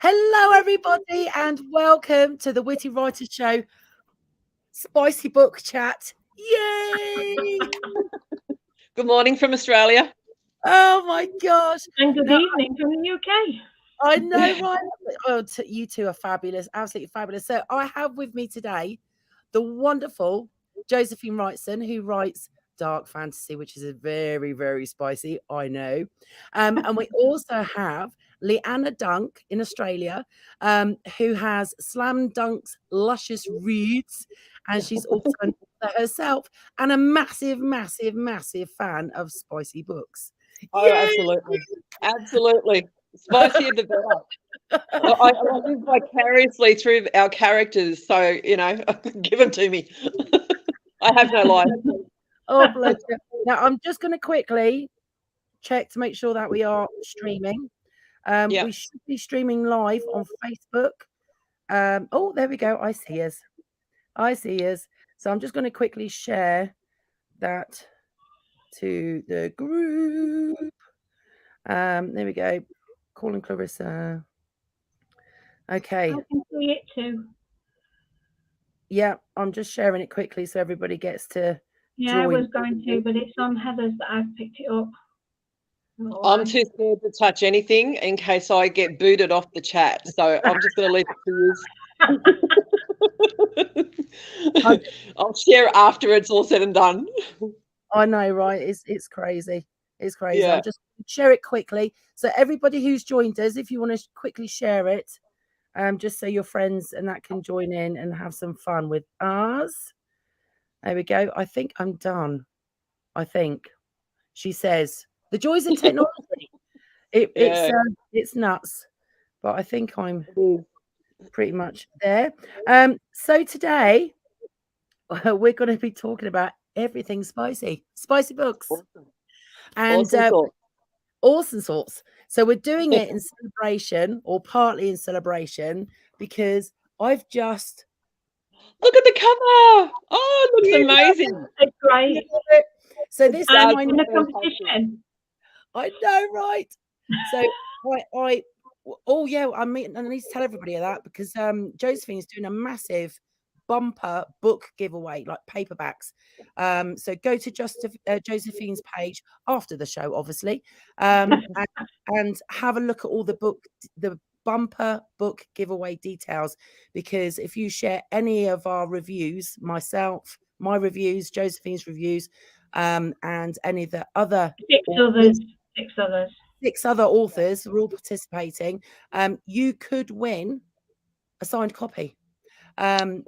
Hello, everybody, and welcome to the Witty Writers Show Spicy Book Chat. Yay! Good morning from Australia. Oh, my gosh. And good evening from the UK. I know, right? Oh, you two are fabulous, absolutely fabulous. So I have with me today the wonderful Josephine Wrightson, who writes dark fantasy, which is a very, very spicy, I know. And we also have Leanna Dunk in Australia, who has Slam Dunk's Luscious reads, and she's also an author herself and a massive, massive, massive fan of spicy books. Oh, yay! Absolutely. Spicier the better. I live vicariously through our characters, so, give them to me. I have no life. Oh, bless you. Now, I'm just going to quickly check to make sure that we are streaming. We should be streaming live on Facebook. Oh, there we go. I see us. So I'm just going to quickly share that to the group. There we go. Calling Clarissa. Okay. I can see it too. Yeah, I'm just sharing it quickly so everybody gets to join. I was going to, but it's on Heather's that I've picked it up. I'm too scared to touch anything in case I get booted off the chat. So I'm just going to leave it to you. I'll share after it's all said and done. I know, right? It's crazy. It's crazy. Yeah. I'll just share it quickly. So everybody who's joined us, if you want to quickly share it, just so your friends and that can join in and have some fun with us. There we go. I think I'm done. I think she says the joys of technology. It's nuts, but I think I'm pretty much there. So today we're going to be talking about everything spicy books, and awesome sorts. So we're doing it in celebration, or partly in celebration, because I've just look at the cover. Oh, it looks amazing. It's great. So this time in the competition. I know, right? So I need to tell everybody of that because Josephine is doing a massive bumper book giveaway, like paperbacks. So go to Josephine's page after the show, obviously, and have a look at all the bumper book giveaway details, because if you share any of our reviews, my reviews, Josephine's reviews, and any of the other six other authors are all participating, you could win a signed copy. And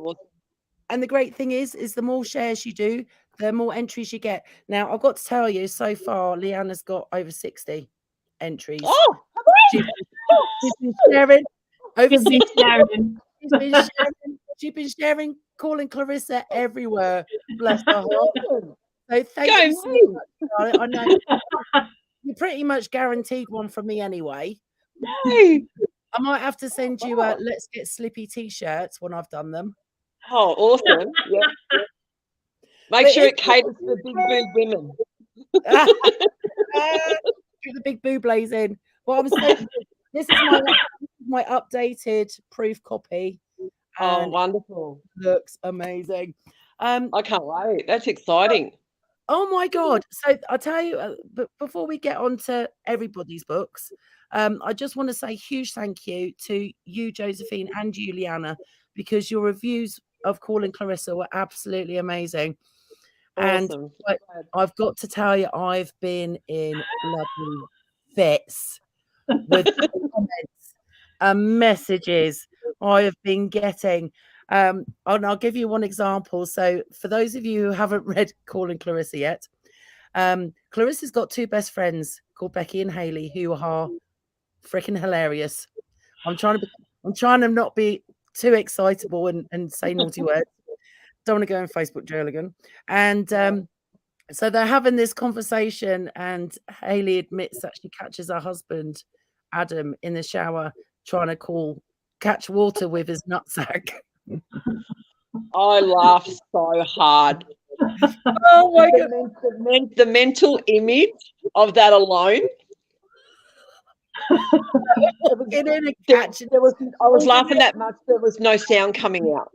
the great thing is the more shares you do, the more entries you get. Now, I've got to tell you, so far, Leanna's got over 60 entries. Oh, she's been sharing over 60. She's been sharing, calling Clarissa everywhere. Bless her heart. So thank you so much. I know you pretty much guaranteed one from me anyway. I might have to send you Let's Get Slippy t-shirts when I've done them. Oh, awesome. Yeah. Make sure it caters to the big boob women. Get the big boob in. Well, I'm saying this is my updated proof copy. Oh, wonderful. Looks amazing. I can't wait. That's exciting. Oh my God. So I'll tell you, but before we get on to everybody's books, I just want to say a huge thank you to you, Josephine, and you, Leanna, because your reviews of Calling Clarissa were absolutely amazing. Awesome. And I've got to tell you, I've been in bloody fits with comments and messages I have been getting. And I'll give you one example. So for those of you who haven't read Calling Clarissa yet, Clarissa's got two best friends called Becky and Haley who are freaking hilarious. I'm trying to not be too excitable and say naughty words. Don't want to go on Facebook jargon. And so they're having this conversation, and Haley admits that she catches her husband Adam in the shower trying to catch water with his nutsack. I laughed so hard. Oh my God. The mental image of that alone. Get in and catch it. I was laughing that much. There was no sound coming out.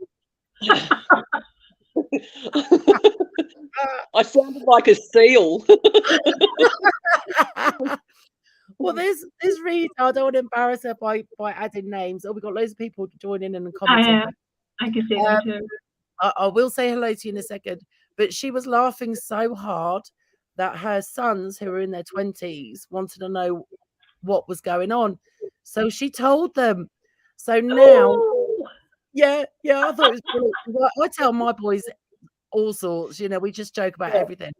I sounded like a seal. Well, this read, I don't want to embarrass her by adding names. Oh, we've got loads of people joining in and commenting. I can see them too. I will say hello to you in a second, but she was laughing so hard that her sons, who were in their 20s, wanted to know what was going on. So she told them. So now, yeah, I thought it was brilliant. I tell my boys all sorts, we just joke about everything.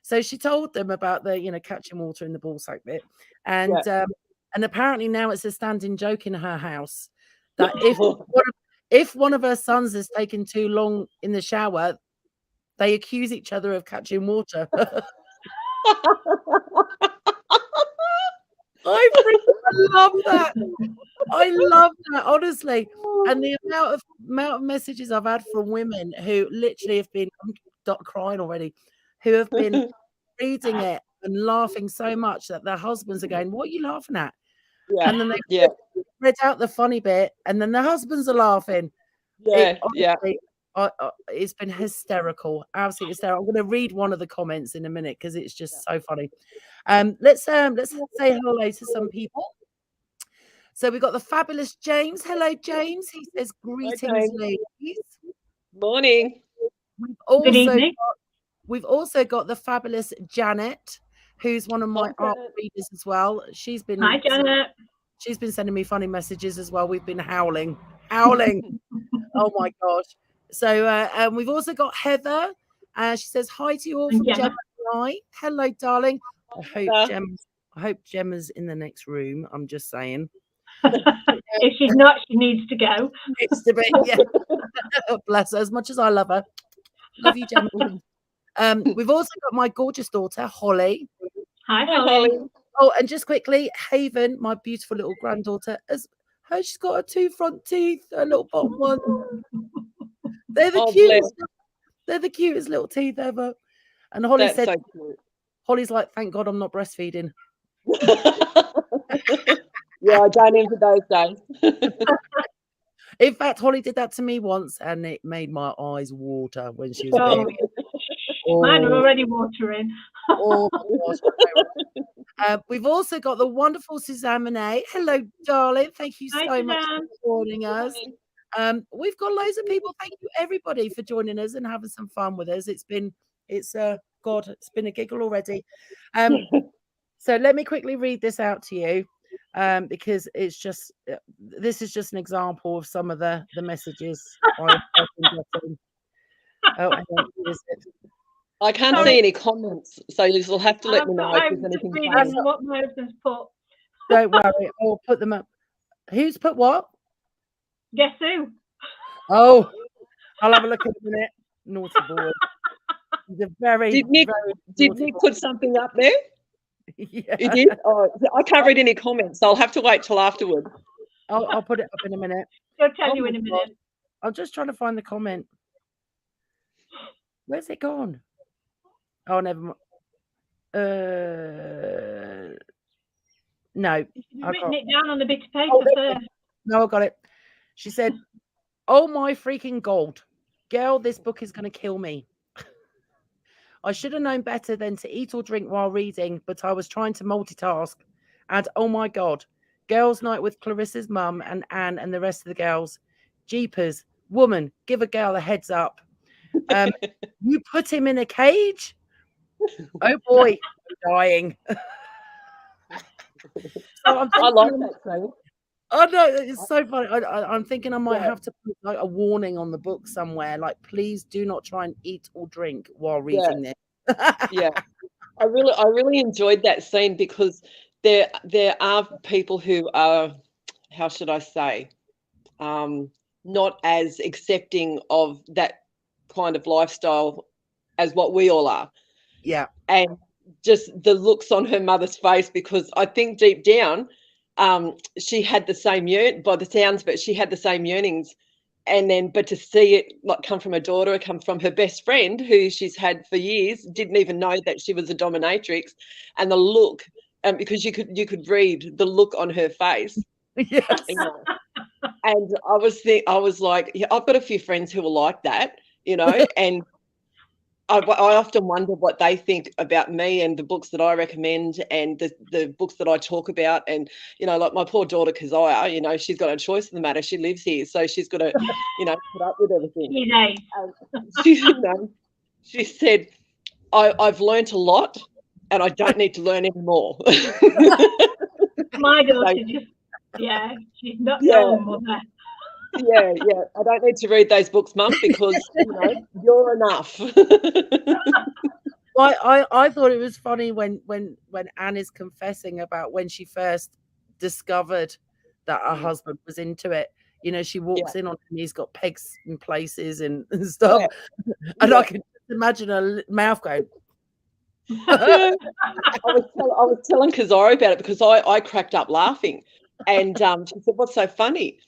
So she told them about the, catching water in the ball sack bit. And apparently now it's a standing joke in her house that if one of her sons has taken too long in the shower, they accuse each other of catching water. I love that. I love that, honestly. And the amount of messages I've had from women who literally have been, I'm crying already, who have been reading it and laughing so much that their husbands are going, "What are you laughing at?" Yeah. And then they read out the funny bit, and then the husbands are laughing. It's been hysterical, absolutely hysterical. I'm going to read one of the comments in a minute because it's just so funny. Let's say hello to some people. So we've got the fabulous James. Hello, James. He says, "Greetings, ladies." Morning. Good evening. We've also got the fabulous Janet, who's one of my art readers as well. Hi, Janet. She's been sending me funny messages as well. We've been howling. Oh my gosh. So we've also got Heather. She says hi to you all from Gemma and I. Hello, darling. I hope Gemma's in the next room. I'm just saying. If she's not, she needs to go. Needs to be, yeah. Bless her. As much as I love her. Love you, Gemma. We've also got my gorgeous daughter, Holly. Hi, Holly. Oh, and just quickly, Haven, my beautiful little granddaughter, she's got her 2 front teeth, her little bottom one. They're the cutest. They're the cutest little teeth ever. And Holly said, so cute. Holly's like, "Thank God I'm not breastfeeding." Yeah, I don't envy those days. In fact, Holly did that to me once, and it made my eyes water when she was a baby. Mine are already watering. Oh my gosh. We've also got the wonderful Suzanne Monet. Hello, darling. Thank you so much for joining us. We've got loads of people. Thank you, everybody, for joining us and having some fun with us. It's been a giggle already. So let me quickly read this out to you. Because this is just an example of some of the messages I've been getting. I can't see any comments, so you'll have to let me know if there's anything. What my husband's put. Don't worry, I'll put them up. Who's put what? Guess who? Oh, I'll have a look in a minute. Naughty boy. He's a very. Did Nick put something up there? Yeah. You did? Oh, I can't read any comments, so I'll have to wait till afterward. I'll put it up in a minute. I'll tell you in a minute. I'm just trying to find the comment. Where's it gone? Oh, never mind. No. You've written it down on a bit of paper first. No, I got it. She said, "Oh my freaking God. Girl, this book is going to kill me. I should have known better than to eat or drink while reading, but I was trying to multitask. And oh my God, girls' night with Clarissa's mum and Anne and the rest of the girls. Jeepers, woman, give a girl a heads up. You put him in a cage? Oh boy, I'm dying." So I like that thing. Oh no, it's so funny. I'm thinking I might have to put like a warning on the book somewhere, like, please do not try and eat or drink while reading this. Yeah, I really enjoyed that scene because there are people who are, how should I say, not as accepting of that kind of lifestyle as what we all are. Yeah, and just the looks on her mother's face, because I think deep down, she had the same by the sounds, but she had the same yearnings. And then, but to see it like come from her daughter, come from her best friend who she's had for years, didn't even know that she was a dominatrix, and the look because you could read the look on her face. Yes. You know. And I was like, yeah, I've got a few friends who are like that, you know, and I often wonder what they think about me and the books that I recommend and the books that I talk about. And, you know, like my poor daughter, Keziah, you know, she's got no choice in the matter. She lives here, so she's got to, you know, put up with everything. She said, I've learnt a lot and I don't need to learn any more. My daughter she's not normal. Yeah, I don't need to read those books, Mum, because you know you're enough. I thought it was funny when Anne is confessing about when she first discovered that her husband was into it. You know, she walks in on him, he's got pegs in places and stuff, and I can just imagine her mouth going. I was telling Keziah about it because I cracked up laughing, and she said, "What's so funny?"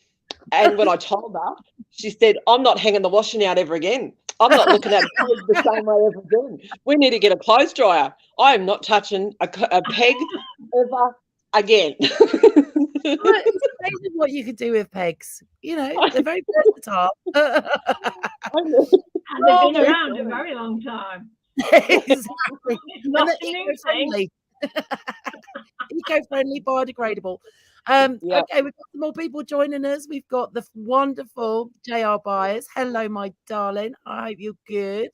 And when I told her, she said, "I'm not hanging the washing out ever again. I'm not looking at it the same way ever again. We need to get a clothes dryer. I am not touching a peg ever again." It's amazing what you could do with pegs. You know, they're very versatile. And they've been around a very long time. Exactly. Not a new thing. Eco-friendly, biodegradable. Okay, we've got some more people joining us. We've got the wonderful JR Byers. Hello, my darling. I hope you're good.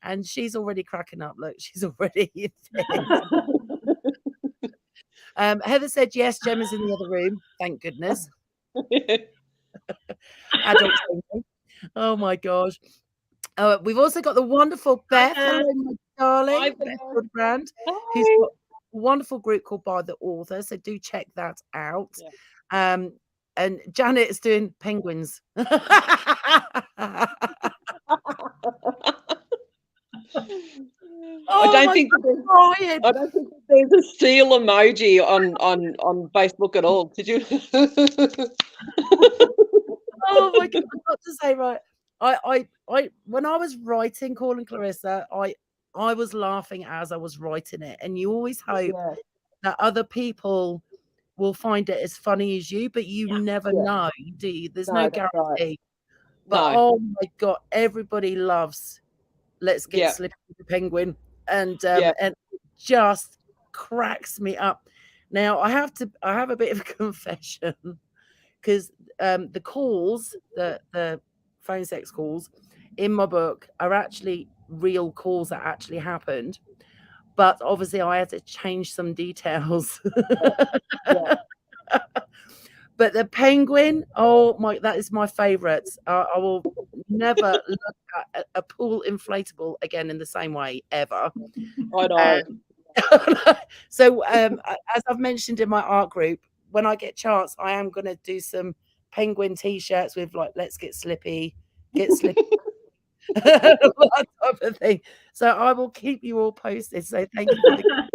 And she's already cracking up. Look, she's already Heather said yes, Gemma's in the other room. Thank goodness. Adult thinking. Oh my gosh. We've also got the wonderful Beth. Hello, my darling. Beth Worsdell, who's got a wonderful group called By the Author. So do check that out. Yeah. And Janet is doing penguins. I don't think there's a seal emoji on Facebook at all. Did you? Oh my God! I've got to say, right. I when I was writing Calling Clarissa, I was laughing as I was writing it, and you always hope that other people will find it as funny as you, but you never know, do you? There's no guarantee. Right. But oh my God, everybody loves Let's Get Slippy with the Penguin, and it just cracks me up. Now I have a bit of a confession, because the calls, the phone sex calls in my book are actually real calls that actually happened, but obviously I had to change some details. But the penguin, oh my, that is my favorite. I will never look at a pool inflatable again in the same way ever. I know. So as I've mentioned in my art group, when I get a chance, I am going to do some penguin t-shirts with like "Let's get slippy," that type of thing. So I will keep you all posted. So thank you for the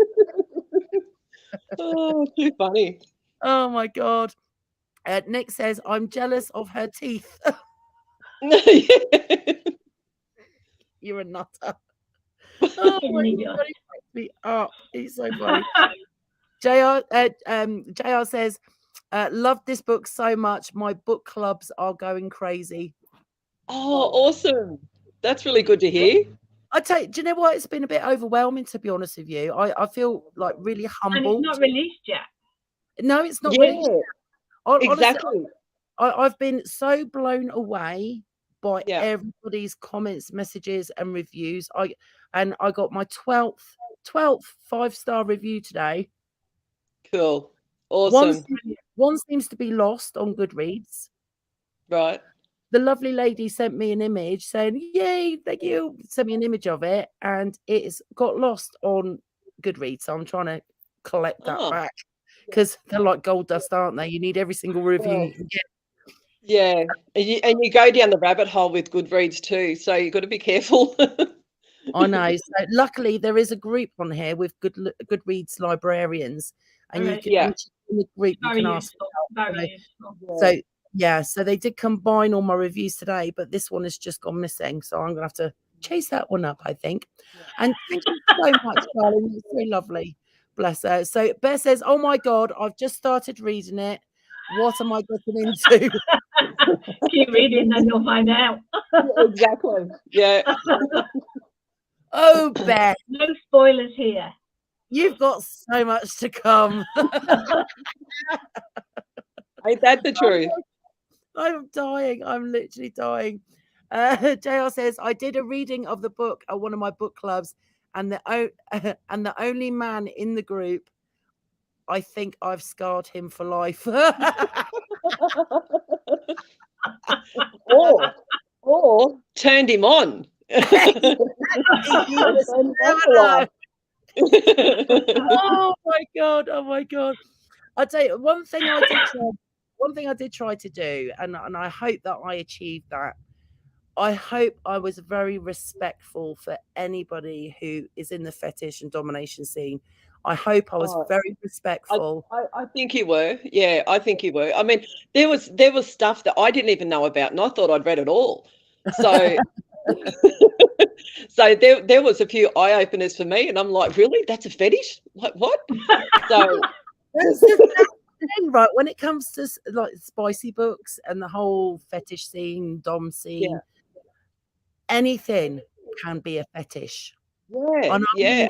oh, too funny. Oh my God. Nick says, "I'm jealous of her teeth." You're a nutter. Oh my God, he makes me up. He's so funny. JR says, "Love this book so much. My book clubs are going crazy." Oh, awesome. That's really good to hear. I tell you, do you know what? It's been a bit overwhelming, to be honest with you. I feel like really humbled. And it's not released yet. No, it's not released yet. Exactly. Honestly, I've been so blown away by everybody's comments, messages, and reviews. I got my 12th 5-star review today. Cool. Awesome. One seems to be lost on Goodreads. Right. The lovely lady sent me an image saying, "Yay, thank you." Sent me an image of it, and it's got lost on Goodreads. So I'm trying to collect that back, because they're like gold dust, aren't they? You need every single review you can get. Yeah, and you go down the rabbit hole with Goodreads too, so you've got to be careful. I know. So luckily there is a group on here with Goodreads librarians, and you can in the group you can ask. So so they did combine all my reviews today, but this one has just gone missing, so I'm gonna have to chase that one up, I think. And thank you so much, darling. It's so lovely. Bless her. So Beth says, "Oh my God, I've just started reading it. What am I getting into?" Keep reading, then you'll find out. Exactly. Yeah. Oh, Beth, No spoilers here. you've got so much to come. Ain't that the truth? I'm dying. I'm literally dying. JR says, "I did a reading of the book at one of my book clubs, and the only man in the group, I think I've scarred him for life." or turned him on. Oh my God. Oh my God. I'll tell you one thing I did try to do, and I hope that I achieved that. I hope I was very respectful for anybody who is in the fetish and domination scene. I hope I was very respectful. I think you were. Yeah, I think you were. I mean, there was stuff that I didn't even know about, and I thought I'd read it all. So, so there was a few eye openers for me, and I'm like, really? That's a fetish? Like what? So, that's the thing, right? When it comes to like spicy books and the whole fetish scene, dom scene, anything can be a fetish. Yeah, yeah.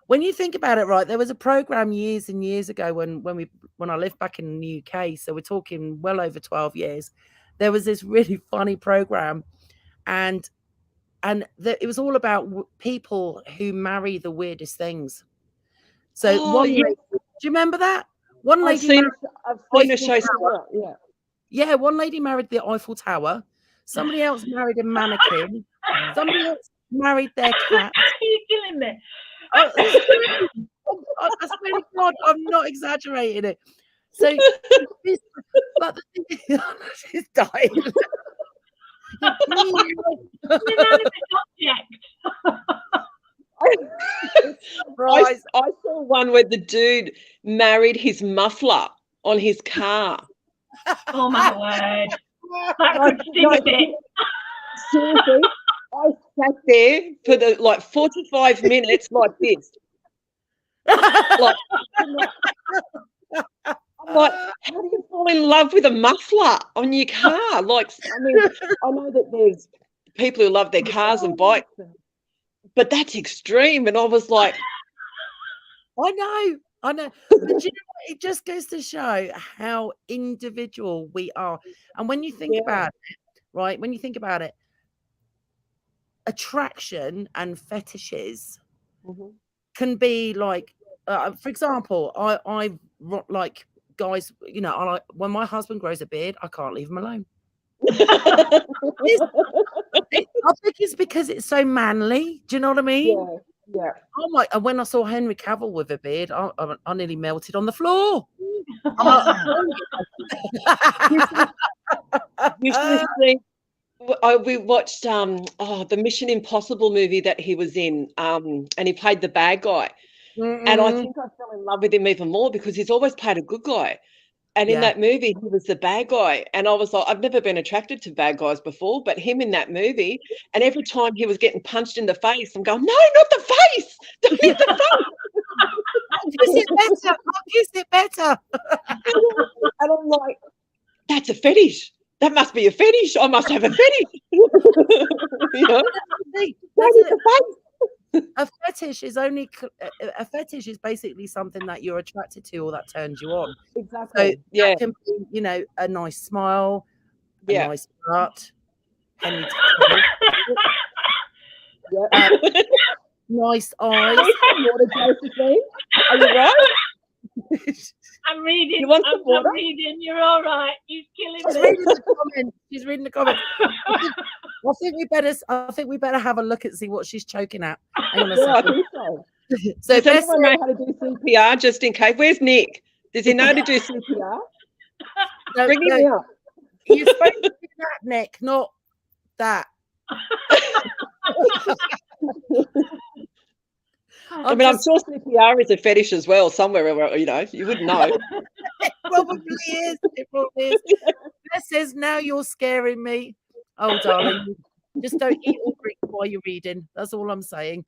When you think about it, right, there was a program years and years ago when I lived back in the UK, so we're talking well over 12 years. There was this really funny program, and it was all about people who marry the weirdest things. So do you remember that? One lady I've seen a show similar. Yeah, one lady married the Eiffel Tower. Somebody else married a mannequin. Somebody else married their cat. You're killing me. I swear to God, I'm not exaggerating it. So, but she's dying. I saw one where the dude married his muffler on his car. Oh my word! That could sting a bit. Seriously, I sat there for the 45 minutes like this. Like, I'm like, how do you fall in love with a muffler on your car? Like, I mean, I know that there's people who love their cars and bikes, but that's extreme. And I was like, I know. But you know what? It just goes to show how individual we are. And when you think about it, right? When you think about it, attraction and fetishes can be like, for example, I like guys, you know, I like when my husband grows a beard, I can't leave him alone. I think it's because it's so manly. Do you know what I mean? Yeah. Oh my! And when I saw Henry Cavill with a beard, I nearly melted on the floor. We watched the Mission Impossible movie that he was in, and he played the bad guy. And I think I fell in love with him even more because he's always played a good guy. And in that movie, he was the bad guy. And I was like, I've never been attracted to bad guys before, but him in that movie, and every time he was getting punched in the face, I'm going, no, not the face. Don't hit the face. Is it better? And I'm like, that's a fetish. That must be a fetish. I must have a fetish. You know? A fetish is basically something that you're attracted to or that turns you on. Exactly. So that can be, you know, a nice smile, a nice butt, Henry nice eyes. Josephine? Are you right? I'm reading. You want some water? I'm reading. You're all right. He's killing me. She's reading the comments. I think we better have a look and see what she's choking at. Hang on a second. I think so. So does anyone know how to do CPR just in case? Where's Nick? Does he know to do CPR? Bring him up. You're supposed to do that, Nick, not that. I mean, I'm sure CPR is a fetish as well, somewhere, you know, you wouldn't know. It probably is. Beth says, now you're scaring me. Oh, darling, just don't eat or drink while you're reading. That's all I'm saying.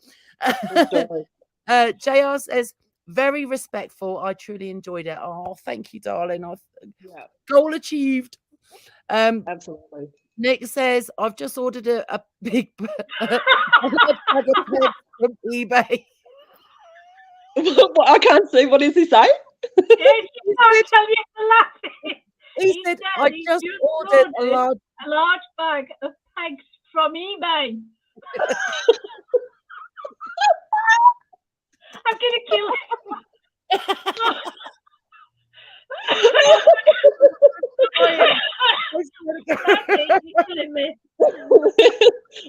JR says, very respectful. I truly enjoyed it. Oh, thank you, darling. Yeah, Goal achieved. absolutely. Nick says, I've just ordered a big a large bag of pegs from eBay. I can't see. What does he say? He said, I just ordered a large bag of pegs from eBay. I'm going to kill him.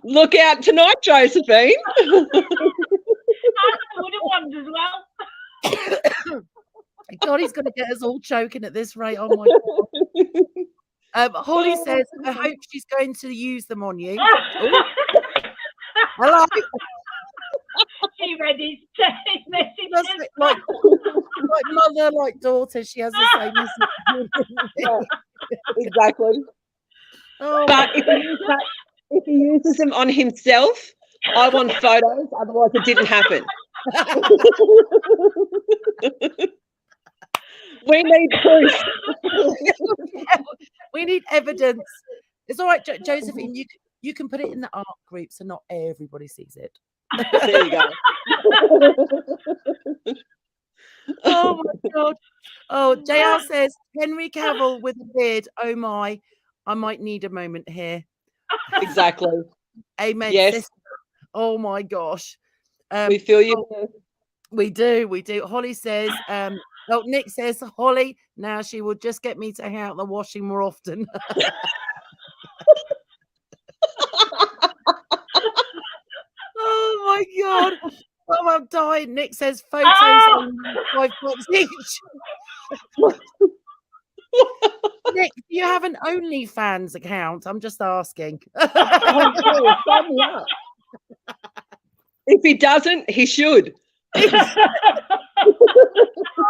Look out tonight, Josephine. I would have won as well. God, he's going to get us all choking at this rate. Oh, my God. Holly says, I hope she's going to use them on you. Oh. Hello. She read his messages. Like mother, like daughter. She has the same message. Yeah, exactly. Oh, but if he uses them on himself, I want photos. Otherwise, it didn't happen. We need proof. We need evidence. It's all right, Josephine. You can put it in the art group so not everybody sees it. There you go. Oh my God. Oh, JL says Henry Cavill with a beard. Oh my, I might need a moment here. Exactly. Amen. Yes. Sister. Oh my gosh. We feel you. We do. Holly says, Nick says, Holly, now she will just get me to hang out the washing more often. Oh my God. Oh, I'm dying. Nick says photos on $5 each. Nick, do you have an OnlyFans account? I'm just asking. If he doesn't, he should.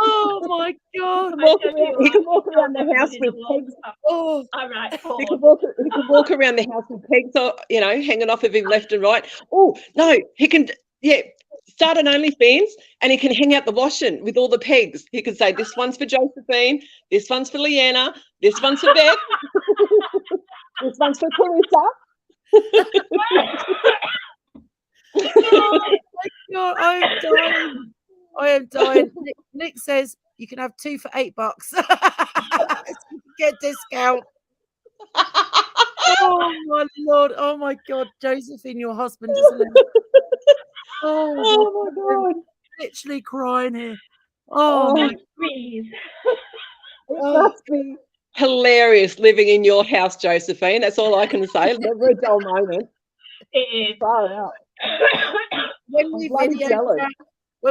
Oh my God. He can walk around the house with pegs. Oh, all right. He can walk around the house with pegs, hanging off of him left and right. Oh, no, he can, start an OnlyFans and he can hang out the washing with all the pegs. He can say, this one's for Josephine, this one's for Leanna, this one's for Beth, this one's for Clarissa. Oh my God, I am dying. Nick says you can have 2 for $8. Get discount. Oh my Lord. Oh my God. Josephine, your husband is Oh my God. I'm literally crying here. Oh my please. It must be hilarious living in your house, Josephine. That's all I can say. Never a dull moment. It is. Far out. When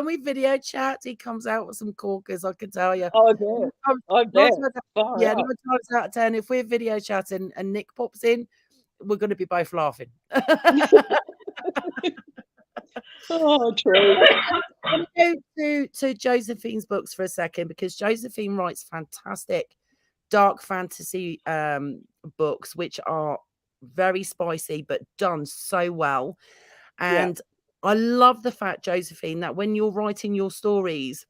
we video chat, he comes out with some corkers, I can tell you. Oh, I bet. 9 times out of 10, if we're video chatting and Nick pops in, we're going to be both laughing. Oh, true. I'm going to go to Josephine's books for a second, because Josephine writes fantastic dark fantasy books, which are very spicy but done so well. And I love the fact, Josephine, that when you're writing your stories,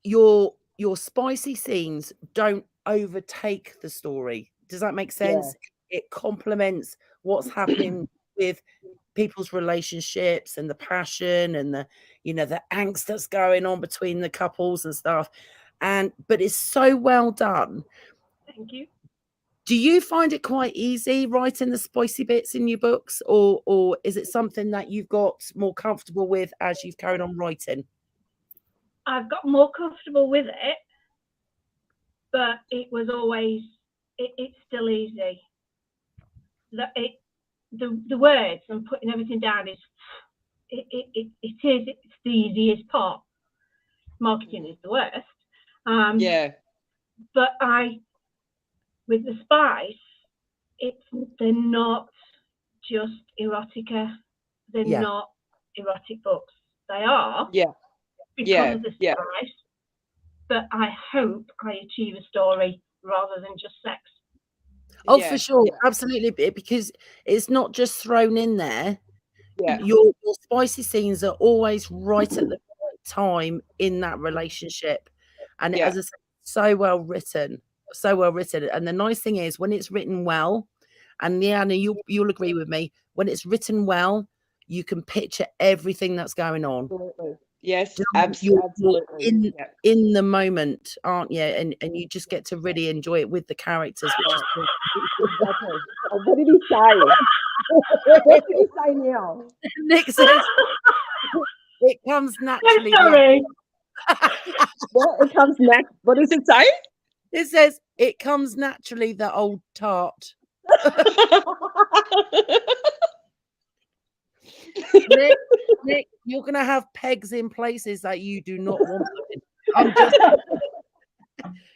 your spicy scenes don't overtake the story. Does that make sense? It complements what's happening with people's relationships and the passion and the angst that's going on between the couples and stuff. But it's so well done. Thank you. Do you find it quite easy writing the spicy bits in your books, or is it something that you've got more comfortable with as you've carried on writing? I've got more comfortable with it, but it was always, it's still easy. The words and putting everything down is, it's the easiest part. Marketing is the worst. But with the spice, they're not just erotica. They're not erotic books. They are. Because of the spice. But I hope I achieve a story rather than just sex. Oh, for sure. Absolutely. Because it's not just thrown in there. Your spicy scenes are always right at the right time in that relationship. And as I said, so well written. And the nice thing is, when it's written well, and Leanna, you'll agree with me, when it's written well, you can picture everything that's going on. Absolutely. Yes, absolutely. You're in the moment, aren't you? And you just get to really enjoy it with the characters, which is exactly. What did he say? What did he say now? Nick says it comes naturally. Sorry. What? It comes naturally. What does it say? It says it comes naturally, the old tart. Nick, you're going to have pegs in places that you do not want.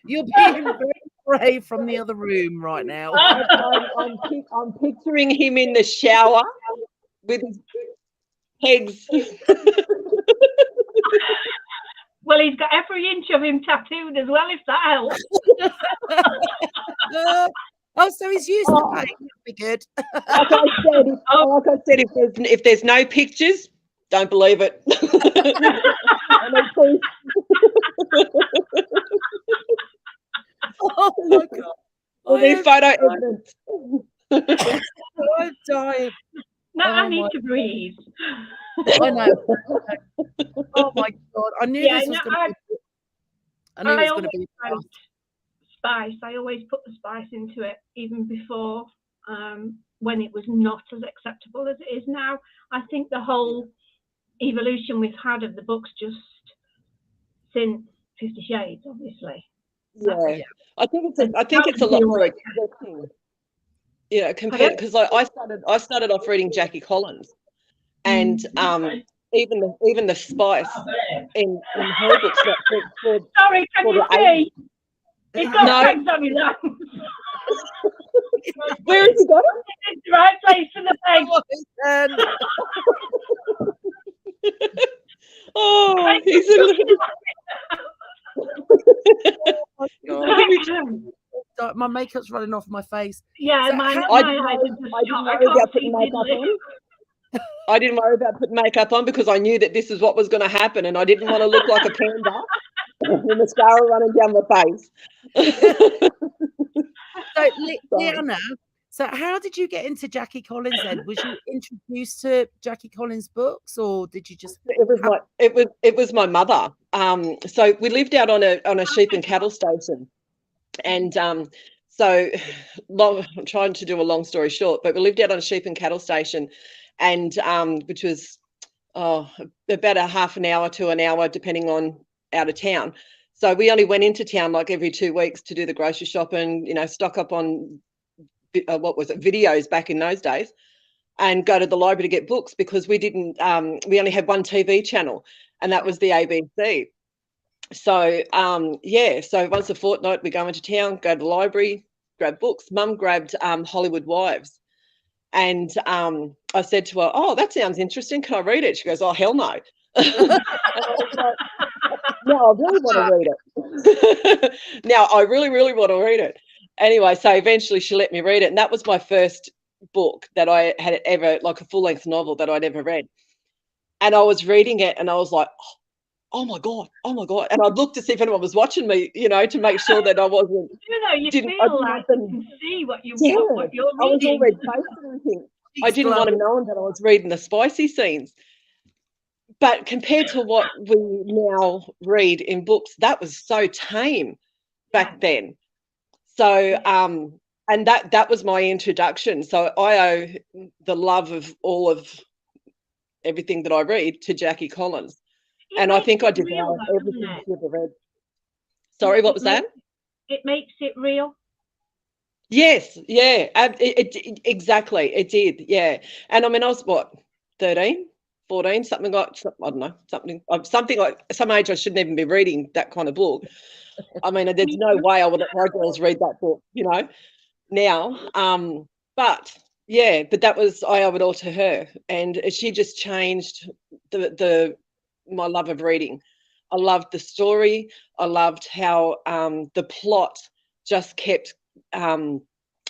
You're being very brave from the other room right now. I'm picturing him in the shower with his pegs. Well, he's got every inch of him tattooed as well, if that helps. So he's used to pain. That'd be good. Like I said, if there's no pictures, don't believe it. Oh my God! All these photo evidence. I'm dying. No, I need to breathe. I know. Oh my God! I knew this was going to be. I knew it was going to be spice. I always put the spice into it, even before when it was not as acceptable as it is now. I think the whole evolution we've had of the books just since 50 Shades, obviously. Yeah. I think it's a lot more accepting. Yeah, compared, because I started off reading Jackie Collins, and even the spice in her books. Sorry, can you see? He's got pegs on his arms. Where has he got it? It's the right place for the pegs. Oh, he's a little. Oh, my makeup's running off my face. Yeah, I didn't worry about putting makeup on because I knew that this is what was going to happen, and I didn't want to look like a panda with mascara running down my face. So, Leanna, so how did you get into Jackie Collins then? Was you introduced to Jackie Collins books, or did you just? It was my mother. So we lived out on a sheep and cattle station, and so I'm trying to do a long story short, but we lived out on a sheep and cattle station, and which was about a half an hour to an hour, depending on out of town. So we only went into town like every 2 weeks to do the grocery shopping, stock up on videos back in those days, and go to the library to get books, because we didn't we only had one TV channel, and that was the ABC. So so once a fortnight we go into town, go to the library, grab books. Mum grabbed Hollywood Wives, and I said to her, "Oh, that sounds interesting. Can I read it?" She goes, "Oh, hell no." And I was like, "No, I really want to read it." Now I really, really want to read it. Anyway, so eventually she let me read it, and that was my first book that I had ever, like a full-length novel that I'd ever read. And I was reading it, and I was like, oh my God. And I looked to see if anyone was watching me, to make sure that I wasn't. You feel like you can see what you're reading. I was all red-faced and everything. I didn't want them knowing that I was reading the spicy scenes. But compared to what we now read in books, that was so tame back then. So, and that was my introduction. So I owe the love of all of everything that I read to Jackie Collins. And I think I devoured everything she ever read. Sorry, what was that? It makes it real. Yes, yeah, exactly. It did, yeah. And I mean, I was 13, 14, something like, I don't know, something like some age I shouldn't even be reading that kind of book. I mean, there's no way I would let my girls read that book, now. But yeah, but that was, I owe it all to her, and she just changed my love of reading. I loved the story. I loved how the plot just kept,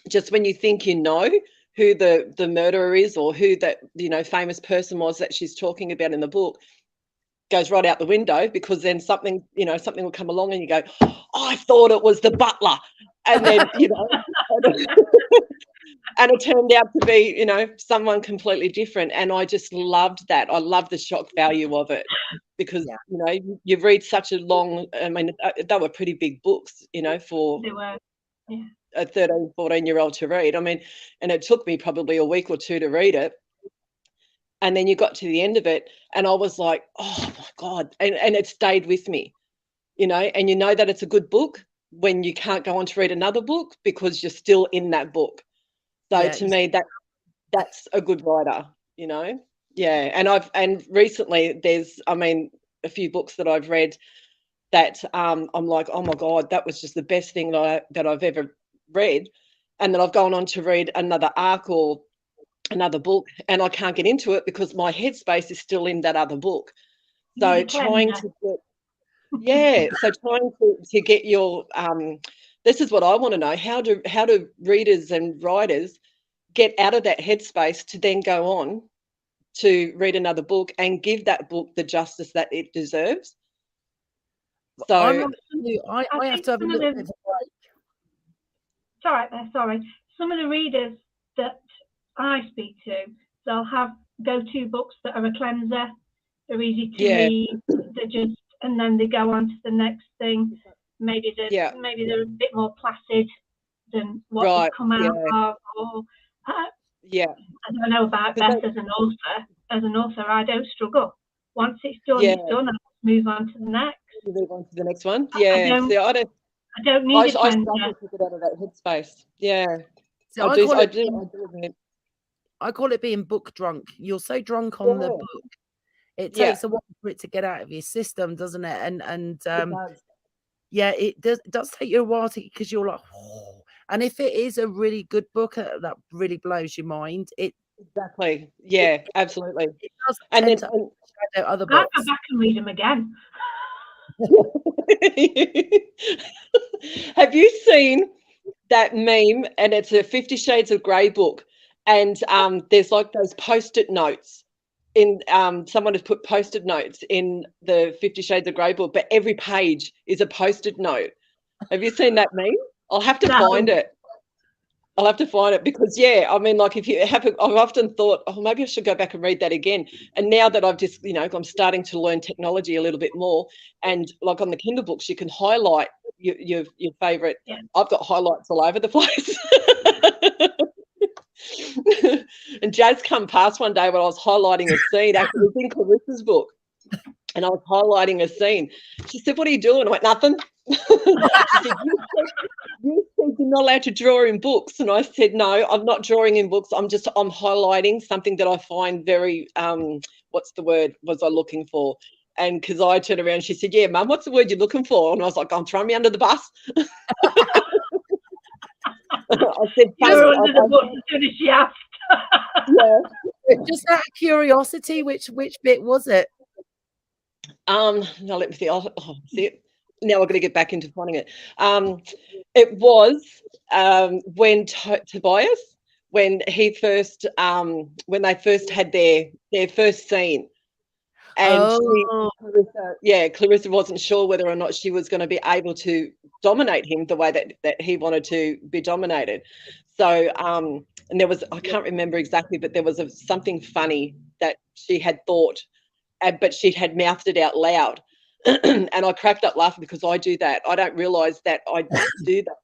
just when you think who the murderer is, or who that famous person was that she's talking about in the book, goes right out the window, because then something will come along and you go, oh, I thought it was the butler, and then and it turned out to be someone completely different. And I just loved that. I loved the shock value of it, because you read such a long, I mean, they were pretty big books, for they were, yeah, a 13, 14-year-old to read. I mean, and it took me probably a week or two to read it. And then you got to the end of it and I was like, oh my God. And it stayed with me, and that it's a good book when you can't go on to read another book because you're still in that book. So to me, that's a good writer, Yeah. And recently there's, a few books that I've read that I'm like, oh my God, that was just the best thing that I've ever read. And then I've gone on to read another arc or another book and I can't get into it because my headspace is still in that other book. So trying to get your this is what I want to know. How do readers and writers get out of that headspace to then go on to read another book and give that book the justice that it deserves? So I have to have a little bit of a break. It's all right there, sorry. Some of the readers that I speak to, they'll have go-to books that are a cleanser. They're easy to read. And then they go on to the next thing. Maybe they're a bit more placid than what they've come out of. Or I don't know about Beth as an author. As an author, I don't struggle. Once it's done, it's done. I move on to the next. You move on to the next one. Yeah. I don't need a cleanser. I struggle to get out of that headspace. Yeah. So I call it being book drunk. You're so drunk on the book, it takes a while for it to get out of your system, doesn't it? And it does take you a while because you're like, oh. And if it is a really good book that really blows your mind, exactly, absolutely. It does tend to shadow other books. I'll go back and read them again. Have you seen that meme? And it's a 50 Shades of Grey book, and there's like those post-it notes in someone has put post-it notes in the 50 Shades of Grey book, but every page is a post-it note. Have you seen that meme? I'll have to find it. Because if you have, I've often thought, oh, maybe I should go back and read that again. And now that I've just, I'm starting to learn technology a little bit more, and like on the Kindle books, you can highlight your favorite. Yeah. I've got highlights all over the place. And Jazz come past one day when I was highlighting a scene. Actually, it was in Clarissa's book, and I was highlighting a scene. She said, "What are you doing?" I went, "Nothing." She said, you said you're not allowed to draw in books, and I said, "No, I'm not drawing in books. I'm highlighting something that I find very what's the word was I looking for?" And because I turned around, she said, "Yeah, Mum, what's the word you're looking for?" And I was like, "I'm throwing me under the bus." I said, "You're under the bus as soon as she asked." Just out of curiosity, which bit was it? Now let me see. See it. Now I've got to get back into finding it. It was when Tobias, when he first, when they first had their first scene, and Clarissa wasn't sure whether or not she was going to be able to dominate him the way that he wanted to be dominated. So, and there was, I can't remember exactly, but there was something funny that she had thought, but she had mouthed it out loud. And I cracked up laughing because I do that. I don't realise that I do that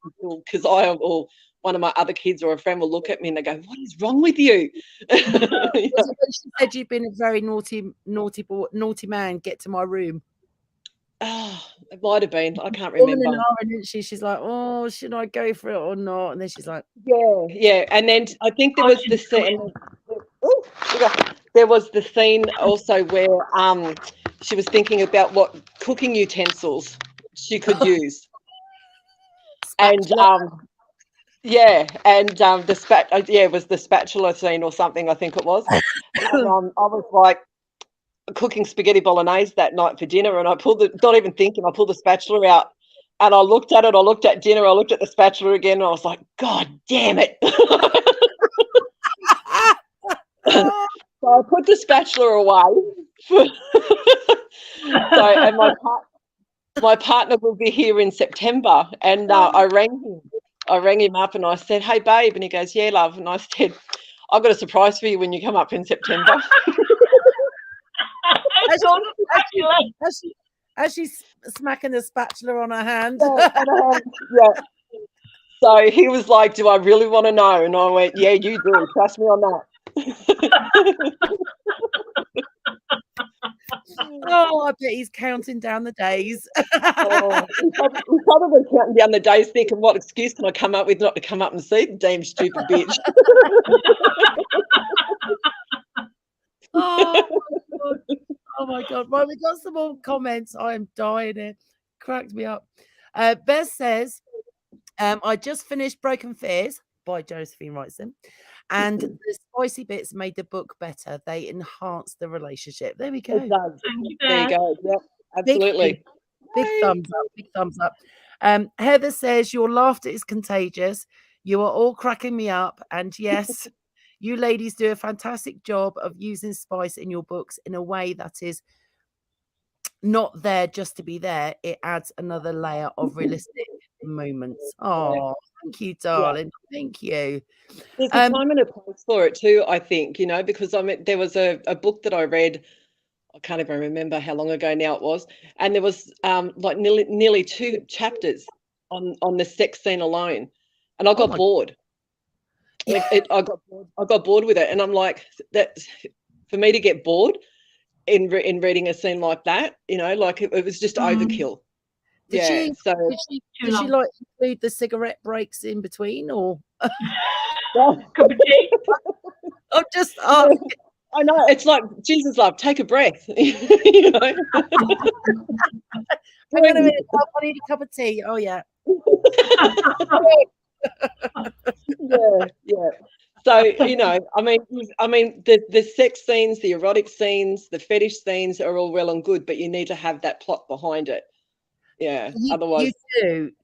because or one of my other kids or a friend will look at me and they go, "What is wrong with you?" She said you've been a very naughty man. Get to my room. Oh, it might have been. I can't remember. She's like, "Oh, should I go for it or not?" And then she's like, "Yeah." And then I think there was the scene. There was the scene also where she was thinking about what cooking utensils she could use, and it was the spatula scene or something, I think it was. And, I was like cooking spaghetti bolognese that night for dinner, and I pulled the spatula out, and I looked at it. I looked at dinner. I looked at the spatula again, and I was like, "God damn it!" So I put the spatula away, So, and my partner will be here in September, and I rang him up and I said, "Hey, babe," and he goes, "Yeah, love," and I said, "I've got a surprise for you when you come up in September." As she's smacking the spatula on her hand. Yeah. So he was like, "Do I really want to know?" And I went, "Yeah, you do. Trust me on that." Oh, I bet he's counting down the days. He's probably counting down the days, thinking, "What excuse can I come up with not to come up and see the damn stupid bitch?" Oh my god! Right, we got some more comments. I am dying here. Cracked me up. Beth says, "I just finished Broken Fears by Josephine Wrightson, and the spicy bits made the book better. They enhanced the relationship." There we go. It does. There you go. Yep, absolutely. Big thumbs up. Big thumbs up. Heather says, "Your laughter is contagious. You are all cracking me up. And yes, you ladies do a fantastic job of using spice in your books in a way that is not there just to be there. It adds another layer of realistic moments." Oh, thank you, darling. Yeah. Thank you. There's a time and a place for it too, I think, because there was a book that I read, I can't even remember how long ago now it was, and there was like nearly 2 chapters on the sex scene alone, and I got bored. I got bored with it, and I'm like, that for me to get bored in reading a scene like that, like it was just overkill. Did she like include the cigarette breaks in between, or? Cup of tea. I'm just. I know, it's like, Jesus, love, take a breath. Hang on a minute, I need a cup of tea. Oh yeah. Yeah. So, I mean, the sex scenes, the erotic scenes, the fetish scenes are all well and good, but you need to have that plot behind it. Yeah. Otherwise,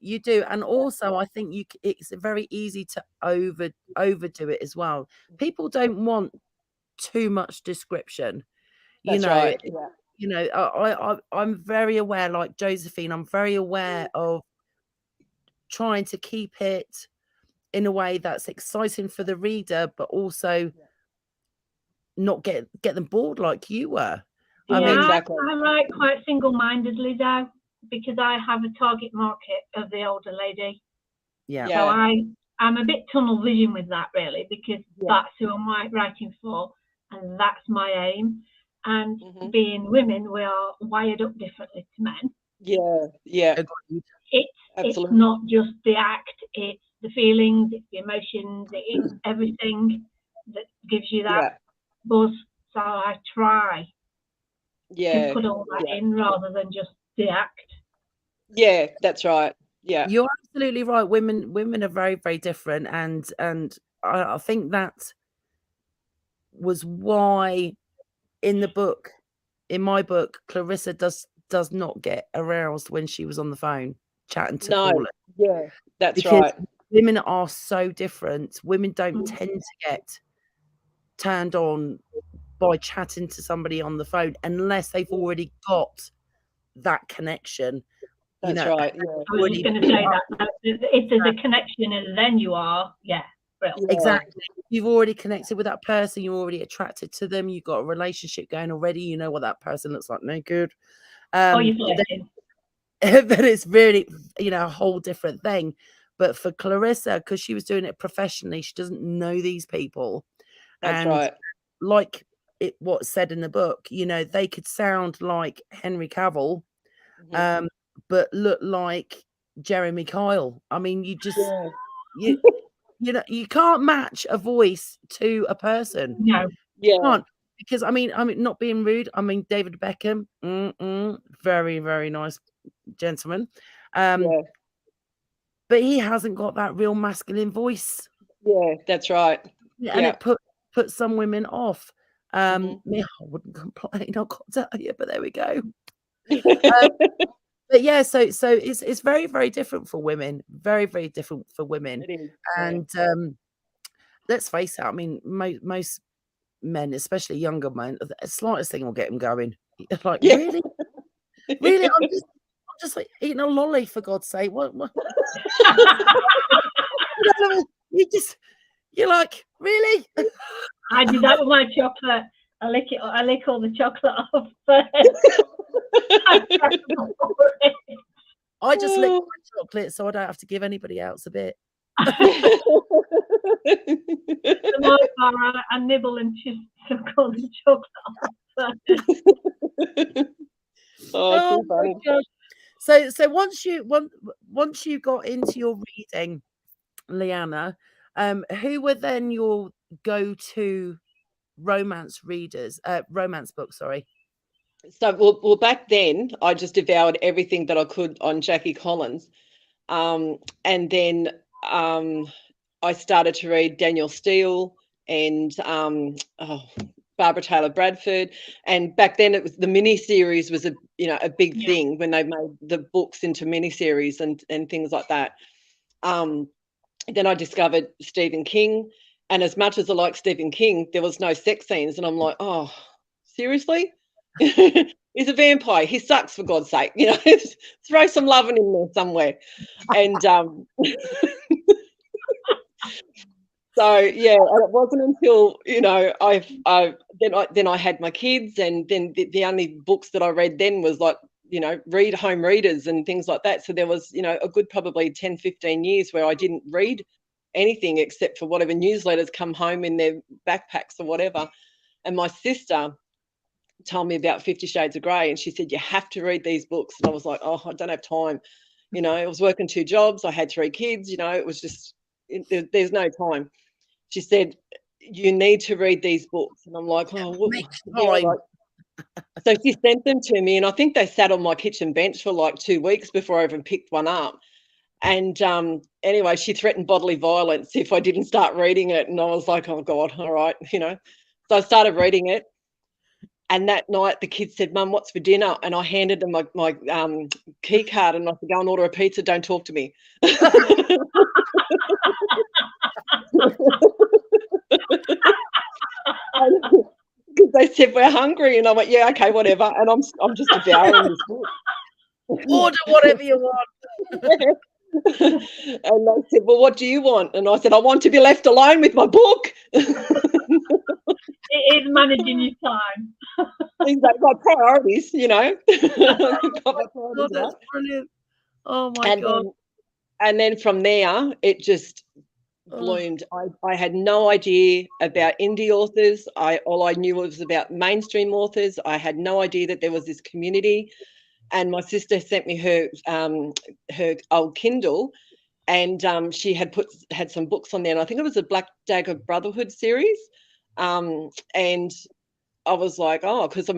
you do, and also I think it's very easy to overdo it as well. People don't want too much description. That's right. Yeah. I'm very aware, like Josephine, I'm very aware of trying to keep it in a way that's exciting for the reader, but also not get them bored like you were. I mean, exactly. I write quite single-mindedly though, because I have a target market of the older lady. Yeah. So I'm a bit tunnel vision with that, really, because that's who I'm writing for, and that's my aim. And being women, we are wired up differently to men. Yeah. It's not just the act; it's the feelings, it's the emotions, it's everything that gives you that buzz. So I try to put all that in rather than just the act. Yeah, that's right. Yeah, you're absolutely right. Women are very, very different, and I think that was why in my book, Clarissa does not get aroused when she was on the phone chatting to Paula. Yeah, that's right. Women are so different. Women don't tend to get turned on by chatting to somebody on the phone unless they've already got that connection. That's right. Yeah. I was just going to say that if there's a connection and then you are, exactly. You've already connected with that person. You're already attracted to them. You've got a relationship going already. You know what that person looks like. No good. You're flirting. But it's really, a whole different thing. But for Clarissa, because she was doing it professionally, she doesn't know these people. That's right. Like what's said in the book, they could sound like Henry Cavill, but look like Jeremy Kyle. I mean, you just you can't match a voice to a person. No, you can't, because I mean, not being rude. I mean, David Beckham, very, very nice gentleman, but he hasn't got that real masculine voice. Yeah, that's right. And it put some women off. Me, I wouldn't complain, I've got to tell you, but there we go. But yeah, so it's very, very different for women. Very, very different for women. It is. And let's face it. I mean, most men, especially younger men, the slightest thing will get them going. Like, really? Really? I'm just like eating a lolly, for God's sake. What? You're like, really? I do that with my chocolate. I lick all the chocolate off first. I just lick my chocolate so I don't have to give anybody else a bit. I nibble and just suck all the chocolate off first. Oh, my God. So once you got into your reading, Leanna, who were then your go-to romance books? Sorry. So, well, back then I just devoured everything that I could on Jackie Collins, and then I started to read Daniel Steele and Barbara Taylor Bradford. And back then it was the miniseries was a big thing when they made the books into miniseries and things like that. Then I discovered Stephen King, and as much as I like Stephen King, there was no sex scenes, and I'm like, oh, seriously? He's a vampire. He sucks, for God's sake. Throw some loving in there somewhere. And so yeah, and it wasn't until I had my kids, and then the only books that I read then was like read home readers and things like that. So there was a good probably 10-15 years where I didn't read anything except for whatever newsletters come home in their backpacks or whatever. And my sister told me about 50 Shades of Grey, and she said, you have to read these books. And I was like, oh, I don't have time. I was working 2 jobs. I had 3 kids. It was just there's no time. She said, you need to read these books. And I'm like, oh, what? So she sent them to me, and I think they sat on my kitchen bench for like 2 weeks before I even picked one up. And anyway, she threatened bodily violence if I didn't start reading it. And I was like, oh, God, all right, So I started reading it. And that night the kids said, Mum, what's for dinner? And I handed them my key card, and I said, go and order a pizza. Don't talk to me. Because they said we're hungry, and I went, yeah, okay, whatever. And I'm just devouring this book. Order whatever you want. And they said, well, what do you want? And I said, I want to be left alone with my book. It is managing your time. They've got priorities, God, that's brilliant. Oh my God. And then from there, it just bloomed. I had no idea about indie authors. All I knew was about mainstream authors. I had no idea that there was this community. And my sister sent me her old Kindle, and she had some books on there. And I think it was a Black Dagger Brotherhood series. And I was like, oh, because I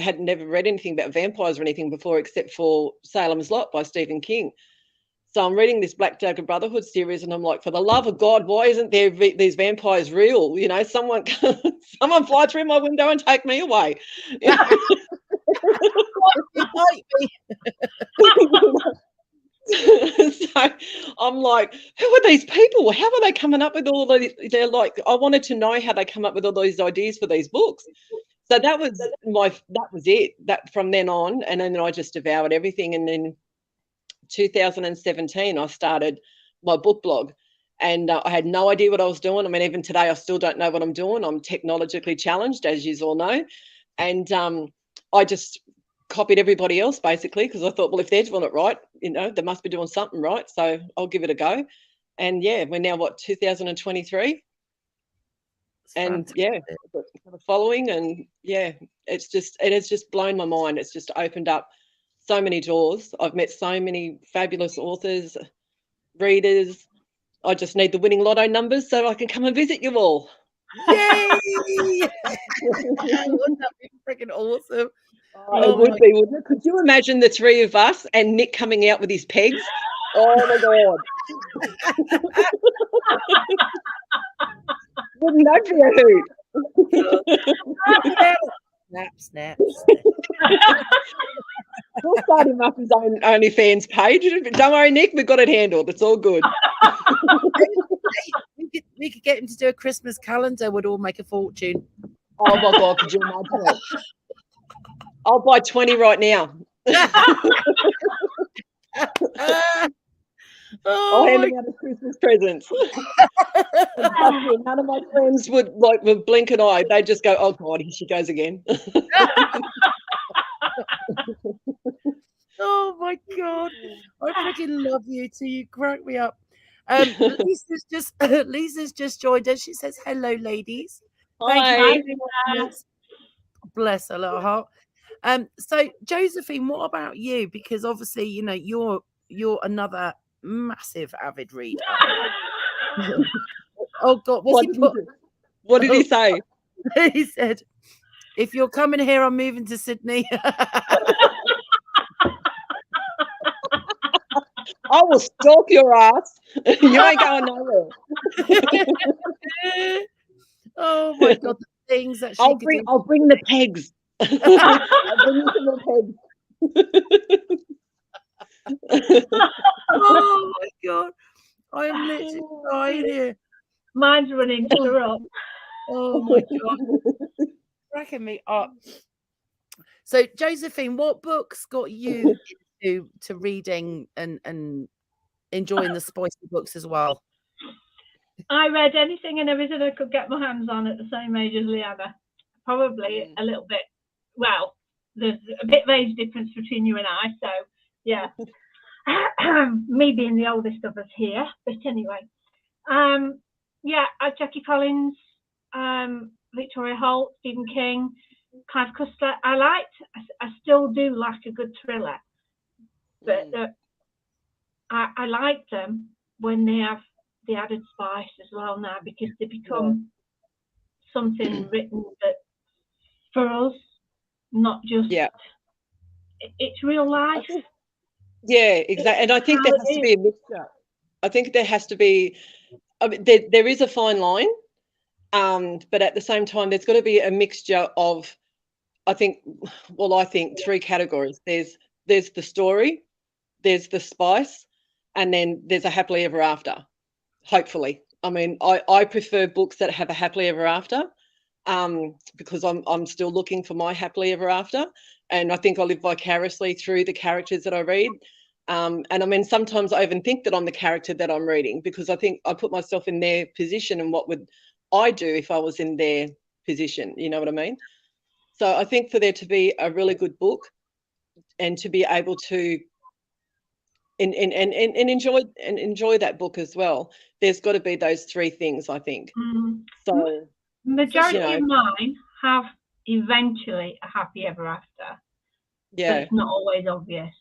had never read anything about vampires or anything before except for Salem's Lot by Stephen King. So I'm reading this Black Dagger Brotherhood series, and I'm like, for the love of God, why isn't there these vampires real? Someone fly through my window and take me away. So I'm like, who are these people? How are they coming up with all these? They're like, I wanted to know how they come up with all these ideas for these books. So that was it. That from then on, and then I just devoured everything. And then 2017, I started my book blog, and I had no idea what I was doing. I mean, even today, I still don't know what I'm doing. I'm technologically challenged, as you all know, and I just copied everybody else basically, because I thought, well, if they're doing it right, they must be doing something right. So I'll give it a go. And yeah, we're now 2023, and yeah, the following, and yeah, it has just blown my mind. It's just opened up so many doors. I've met so many fabulous authors, readers. I just need the winning lotto numbers so I can come and visit you all. Yay! Wouldn't that be freaking awesome? It would be, wouldn't it? Could you imagine the 3 of us and Nick coming out with his pegs? Oh my God. Wouldn't that be a hoot? Snap. We'll start him up his own OnlyFans page. Don't worry, Nick, we've got it handled. It's all good. We we could get him to do a Christmas calendar. Would all make a fortune. Oh my God, could you imagine it? I'll buy 20 right now. I'll hand them out as Christmas presents. None of my friends would blink an eye. They'd just go, "Oh God, here she goes again." Oh my God, I freaking love you too. You crack me up. Lisa's just joined us. She says, "Hello, ladies." Hi. Bless her little heart. So Josephine, what about you? Because obviously, you know, you're another massive avid reader. Oh God, what did he say? He said, "If you're coming here, I'm moving to Sydney." I will stalk your ass. You ain't going nowhere. Oh my God, the things that I'll bring the pegs. I'll bring you some pegs. Oh my God, I am literally dying here. Mine's running her up. Oh my God, cracking me up. So Josephine, what books got you to reading and enjoying the spicy books as well? I read anything and everything I could get my hands on at the same age as Leanna. Probably a little bit. Well, there's a bit of age difference between you and I, so yeah. Me being the oldest of us here, but anyway. Jackie Collins, Victoria Holt, Stephen King, Clive Cussler. I still do like a good thriller, but I like them when they have the added spice as well now, because they become something written that for us, not just it's real life. Yeah, exactly. And I think there has to be a mixture. I think there has to be. I mean, there is a fine line, but at the same time, there's got to be a mixture of. I think three categories. There's the story, there's the spice, and then there's a happily ever after. Hopefully, I mean, I prefer books that have a happily ever after, because I'm still looking for my happily ever after, and I think I live vicariously through the characters that I read. And I mean, sometimes I even think that I'm the character that I'm reading, because I think I put myself in their position and what would I do if I was in their position? You know what I mean? So I think for there to be a really good book and to be able to and enjoy that book as well, there's got to be those three things, I think. So majority of mine have eventually a happy ever after. Yeah. But it's not always obvious.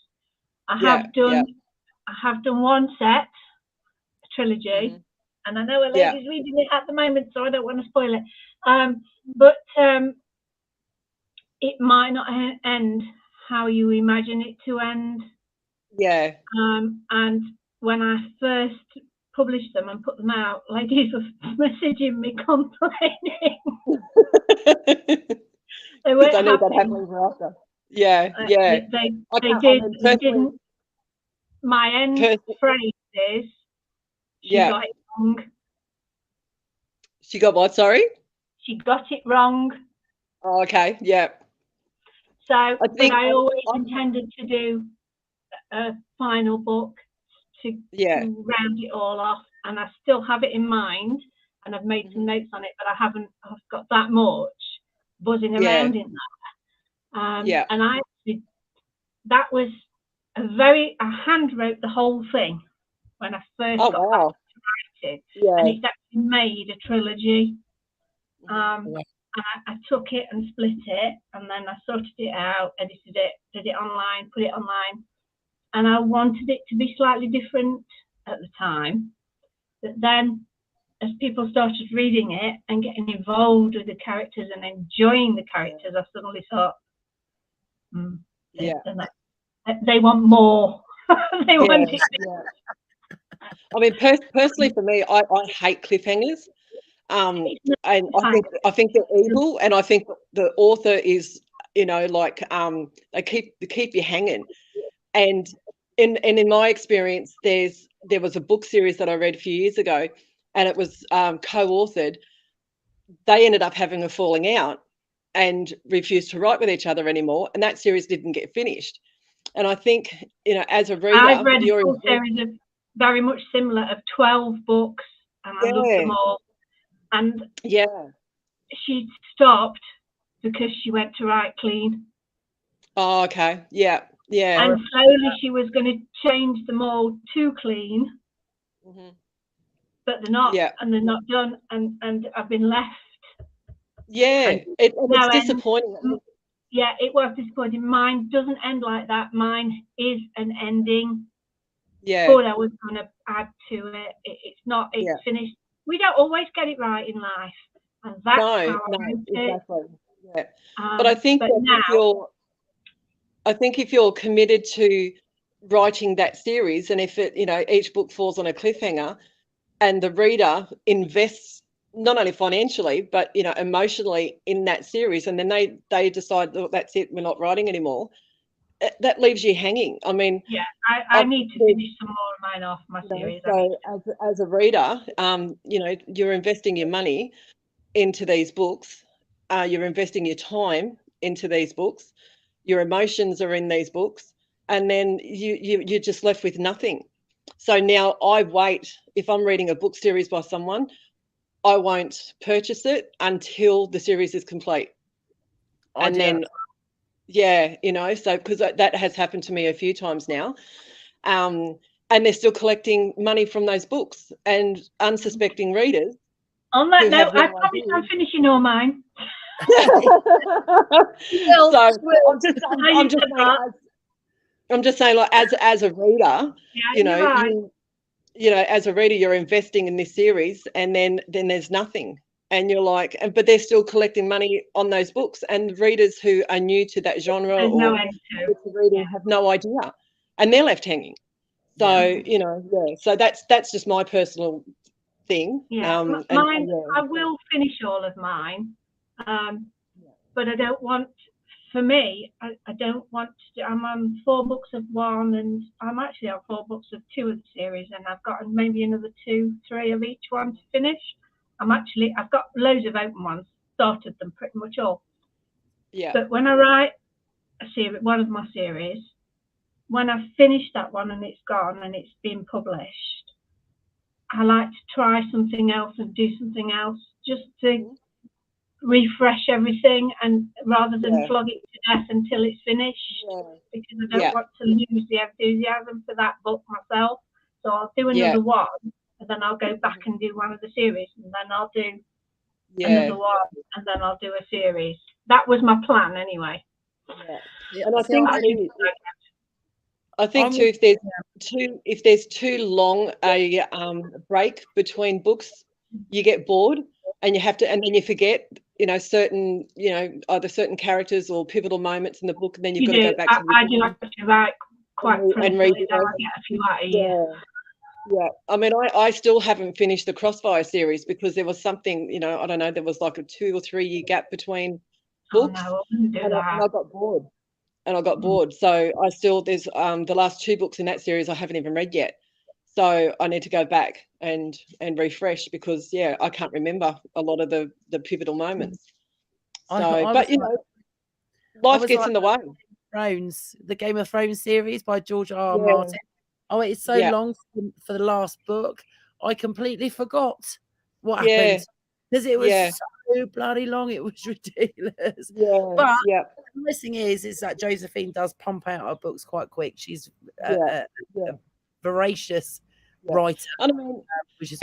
I have done one set, a trilogy, and I know a lady's reading it at the moment, so I don't want to spoil it. But it might not end how you imagine it to end. Yeah. And when I first published them and put them out, ladies were messaging me complaining. They weren't happy. That happily ever after. Yeah, yeah. They didn't. My end phrase is, she got it wrong. She got what, sorry? She got it wrong. Oh, okay, yeah. So, I always intended to do a final book to round it all off, and I still have it in mind, and I've made some notes on it, but I've got that much buzzing around in that. And I actually, that was I hand wrote the whole thing when I first got back to write it, and it's actually made a trilogy. And I took it and split it, and then I sorted it out, edited it, did it online, put it online, and I wanted it to be slightly different at the time. But then, as people started reading it and getting involved with the characters and enjoying the characters, I suddenly thought, they want more. They want it. I mean, personally for me, I hate cliffhangers. And I think they're evil, and I think the author is, they keep you hanging. And in my experience, there was a book series that I read a few years ago, and it was co-authored, they ended up having a falling out and refused to write with each other anymore, and that series didn't get finished. And I think, as a reader, I've read a full series of very much similar of 12 books, and I loved them all. And she stopped because she went to write clean. Oh, okay. Yeah. And slowly she was going to change them all to clean, but they're not, and they're not done, and I've been left. Yeah, it's disappointing. Yeah, it was disappointing. Mine doesn't end like that. Mine is an ending. Yeah. But I was going to add to it. It's not. It's finished. We don't always get it right in life, and that's how I exactly. Yeah. But I think if you're committed to writing that series, and if it, each book falls on a cliffhanger, and the reader invests not only financially but emotionally in that series, and then they decide, look, that's it, we're not writing anymore, that leaves you hanging. I mean, I need to finish some more of mine off my series. So as a reader, you're investing your money into these books, you're investing your time into these books, your emotions are in these books, and then you're just left with nothing. So now I wait. If I'm reading a book series by someone, I won't purchase it until the series is complete. And then, so because that has happened to me a few times now. And they're still collecting money from those books, and unsuspecting readers. On that note, I promise I'm finishing all mine. I'm just saying, like, as a reader, as a reader, you're investing in this series, and then there's nothing, and you're like, but they're still collecting money on those books, and readers who are new to that genre have no idea, and they're left hanging. So so that's just my personal thing. Mine, I will finish all of mine, but I don't want. For me, I don't want to. I'm on 4 books of one, and I'm actually on 4 books of 2 of the series, and I've got maybe another 2, 3 of each one to finish. I've got loads of open ones, started them pretty much all. Yeah. But when I write a series, one of my series, when I've finished that one and it's gone and it's been published, I like to try something else and do something else just to refresh everything, and rather than flog it to death until it's finished, because I don't want to lose the enthusiasm for that book myself. So I'll do another one, and then I'll go back and do one of the series, and then I'll do another one, and then I'll do a series. That was my plan anyway. And I think too, if there's too long a break between books, you get bored, and you have to, and then you forget, certain, either certain characters or pivotal moments in the book, and then you've got to go back. I do like to write quite and read. I get a few out a year. Yeah, I mean, I still haven't finished the Crossfire series because there was something, I don't know, there was like a 2 or 3 year gap between books, and I got bored. So I still, there's the last 2 books in that series I haven't even read yet. So I need to go back and refresh, because I can't remember a lot of the pivotal moments. So, life gets in the way. The Game of Thrones series by George R. Martin. Oh, it's so long for the last book. I completely forgot what happened, because it was so bloody long. It was ridiculous. But the nice thing is that Josephine does pump out her books quite quick. She's a voracious writer. And I mean,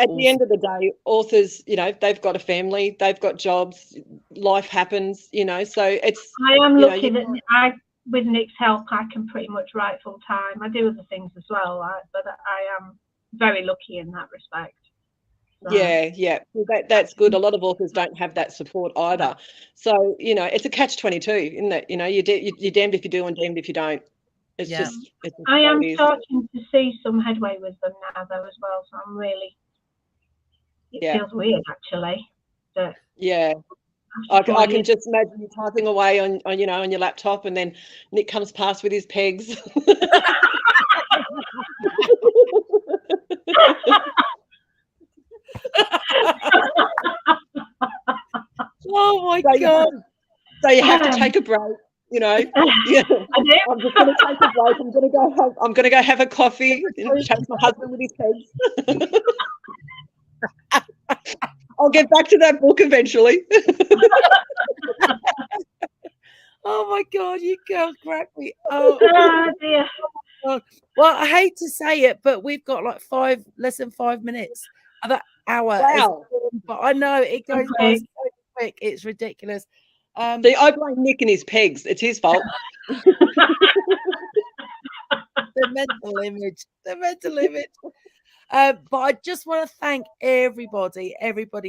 at the end of the day, authors, they've got a family, they've got jobs, life happens, so it's. I am lucky that with Nick's help, I can pretty much write full time. I do other things as well, but I am very lucky in that respect. So. That's good. A lot of authors don't have that support either. So, it's a catch-22, isn't it? You're damned if you do and damned if you don't. It's just. I am starting to see some headway with them now, though, as well. So I'm really. It feels weird, actually. But I can just imagine you typing away on your laptop, and then Nick comes past with his pegs. my God. So you have to take a break, you know. Yeah. I'm just going to take a break. I'm going to go have a coffee and chase my husband with his pegs. I'll get back to that book eventually. Oh my God, you girls crack me up. Oh dear. God. Well, I hate to say it, but we've got like less than 5 minutes of that hour. Wow. But I know it goes by so quick. It's ridiculous. See, I blame Nick and his pegs. It's his fault. The mental image. But I just want to thank everybody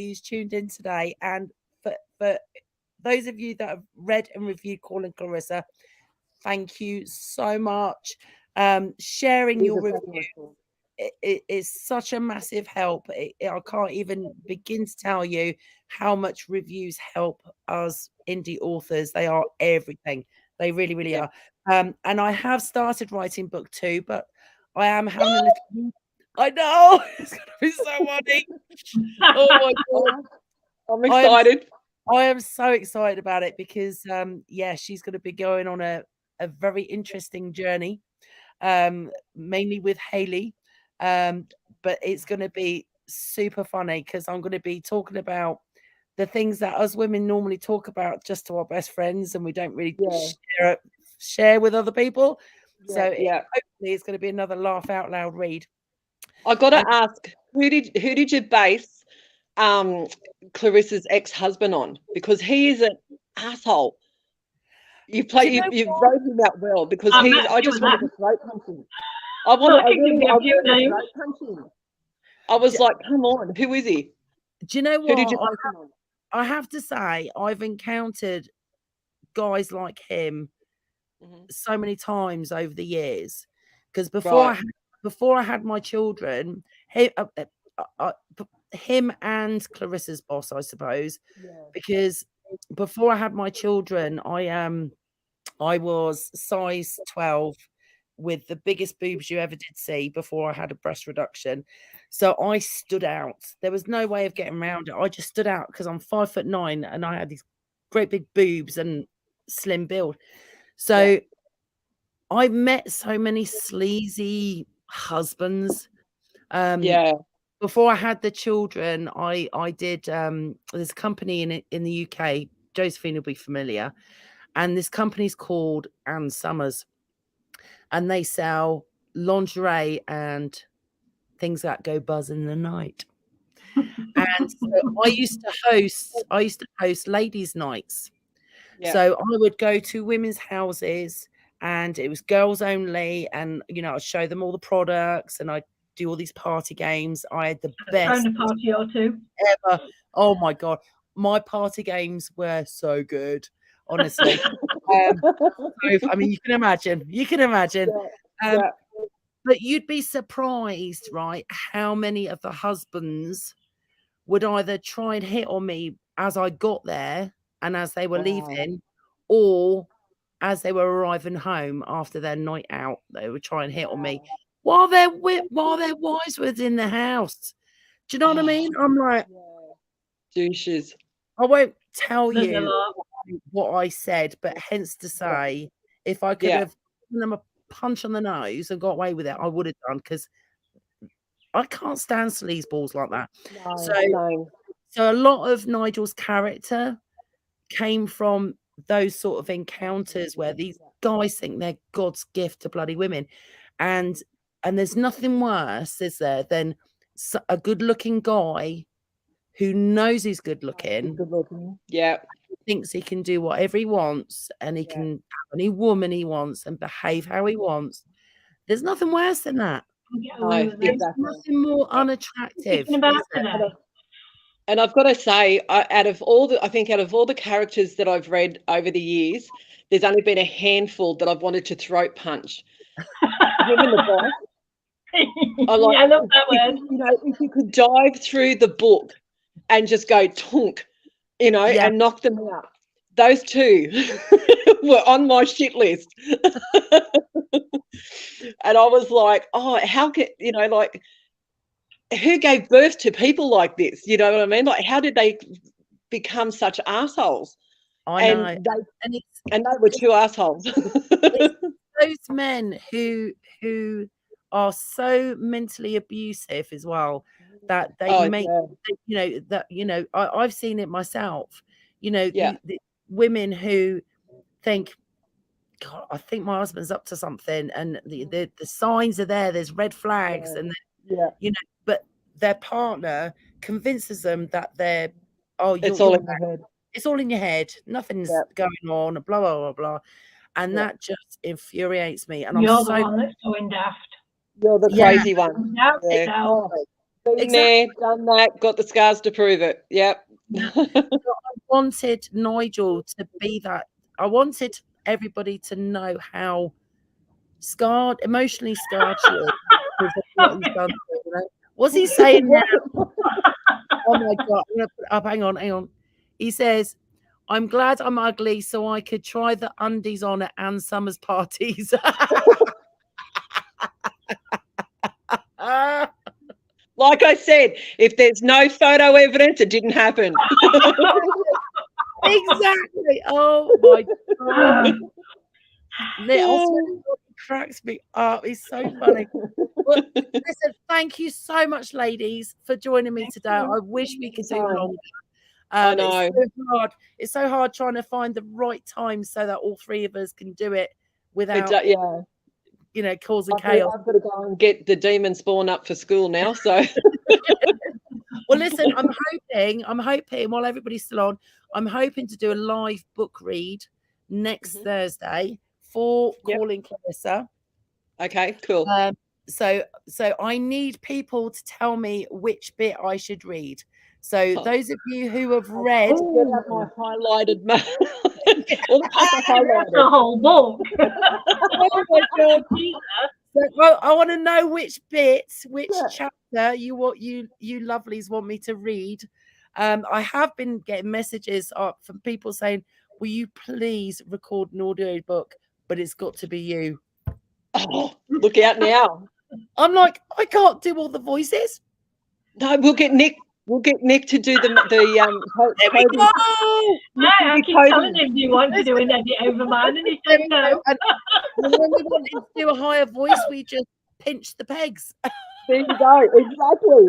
who's tuned in today, and for those of you that have read and reviewed Call and Clarissa, thank you so much. Sharing your review it is such a massive help. I can't even begin to tell you how much reviews help us indie authors. They are everything. They really, really are. And I have started writing book 2, but I am having a little. I know it's gonna be so funny. Oh my God, I'm excited. I am so excited about it because she's going to be going on a very interesting journey, mainly with Hayley, but it's going to be super funny because I'm going to be talking about the things that us women normally talk about just to our best friends, and we don't really share with other people. So hopefully it's going to be another laugh out loud read. I got to ask, who did you base Clarissa's ex-husband on? Because he is an asshole. You wrote him out well because I just wanted to throat punch him. I was like, come on, who is he? Do you know what? I have to say, I've encountered guys like him so many times over the years. Because before I had my children, him and Clarissa's boss, I suppose, because before I had my children, I was size 12 with the biggest boobs you ever did see before I had a breast reduction. So I stood out. There was no way of getting around it. I just stood out because I'm 5'9" and I had these great big boobs and slim build. So I met so many sleazy husbands. Before I had the children, I did this company in the UK. Josephine will be familiar, and this company's called Ann Summers, and they sell lingerie and things that go buzz in the night. And so I used to host ladies' nights. So I would go to women's houses, and it was girls only, and I'd show them all the products, and I'd do all these party games. I had the best party or two ever. Oh my God, my party games were so good, honestly. I mean, you can imagine. But you'd be surprised, right, how many of the husbands would either try and hit on me as I got there and as they were leaving, or as they were arriving home after their night out, they would try and hit on me while their wives was in the house. Do you know what I mean? I'm like, douches. I won't tell you what I said, but hence to say, if I could have given them a punch on the nose and got away with it, I would have done, because I can't stand sleazeballs like that. So a lot of Nigel's character came from those sort of encounters where these guys think they're God's gift to bloody women, and there's nothing worse, is there, than a good-looking guy who knows he's good-looking, thinks he can do whatever he wants, and he can have any woman he wants and behave how he wants. There's nothing worse than that. There's nothing more unattractive. And I've got to say, out of all the characters that I've read over the years, there's only been a handful that I've wanted to throat punch. Him and the boss. I love that word. If you could dive through the book and just go tunk, and knock them out. Those two were on my shit list. And I was like, oh, how can, who gave birth to people like this? You know what I mean? Like, how did they become such assholes. I know. And they were two assholes. It's those men who are so mentally abusive as well that they make, I've seen it myself. The women who think, God, I think my husband's up to something, and the signs are there. There's red flags, and but their partner convinces them that it's all in your head. It's all in your head. Nothing's going on. Blah blah blah blah, and that just infuriates me. And you're the one that's going daft. You're the crazy one. Been there, done that, got the scars to prove it. Yep. I wanted Nigel to be that. I wanted everybody to know how emotionally scarred she is. What's he saying now? Oh my God. I'm going to put up. Hang on. He says, I'm glad I'm ugly so I could try the undies on at Ann Summers parties. Like I said, if there's no photo evidence, it didn't happen. Exactly. Oh my God. It cracks me up. It's so funny. Well, listen, thank you so much, ladies, for joining me today. I wish we could do longer. I know. It's so hard trying to find the right time so that all three of us can do it without causing chaos. I've got to go and get the demon spawn up for school now. So well, listen, I'm hoping while everybody's still on, I'm hoping to do a live book read next Thursday for Calling Clarissa. Okay, cool. So I need people to tell me which bit I should read. So those of you who have read my highlighted the whole book. Oh my God. So, I want to know which bits, chapter you lovelies want me to read. I have been getting messages from people saying, will you please record an audio book, but it's got to be you. Oh, look out now. I'm like, I can't do all the voices. No, we'll get Nick. We'll get Nick to do the there we go. I keep telling him you want to do an edit over mine, and he said no. And when we wanted to do a higher voice, we just pinch the pegs. There you go. Exactly.